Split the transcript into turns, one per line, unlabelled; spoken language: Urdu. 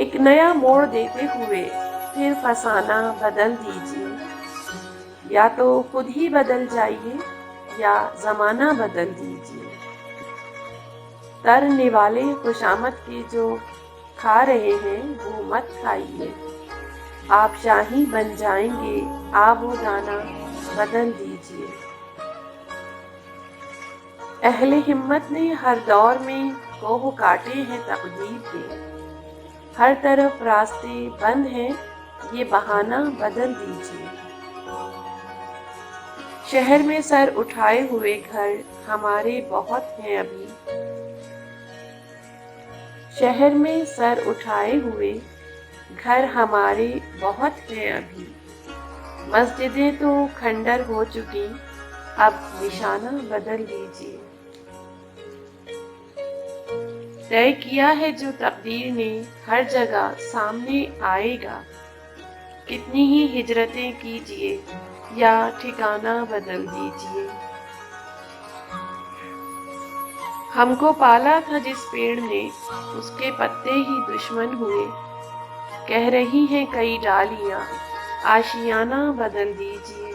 ایک نیا موڑ دیتے ہوئے پھر فسانہ بدل دیجیے، یا تو خود ہی بدل جائیے یا زمانہ بدل دیجیے۔ ترنے والے خوشامد کے جو کھا رہے ہیں وہ مت کھائیے، آپ شاہی بن جائیں گے، آب و دانہ بدل دیجیے۔ اہل ہمت نے ہر دور میں کوہ کاٹے ہیں تقدیر کے، ہر طرف راستے بند ہیں، یہ بہانہ بدل دیجیے۔ شہر میں سر اٹھائے ہوئے گھر ہمارے بہت ہیں ابھی، شہر میں سر اٹھائے ہوئے گھر ہمارے بہت ہیں ابھی، مسجدیں تو کھنڈر ہو چکی، اب نشانہ بدل دیجیے۔ طے کیا ہے جو تقدیر نے ہر جگہ سامنے آئے گا، کتنی ہی ہجرتیں کیجیے یا ٹھکانہ بدل دیجیے۔ ہم کو پالا تھا جس پیڑ نے، اس کے پتے ہی دشمن ہوئے، کہہ رہی ہیں کئی ڈالیاں، آشیانہ بدل دیجیے۔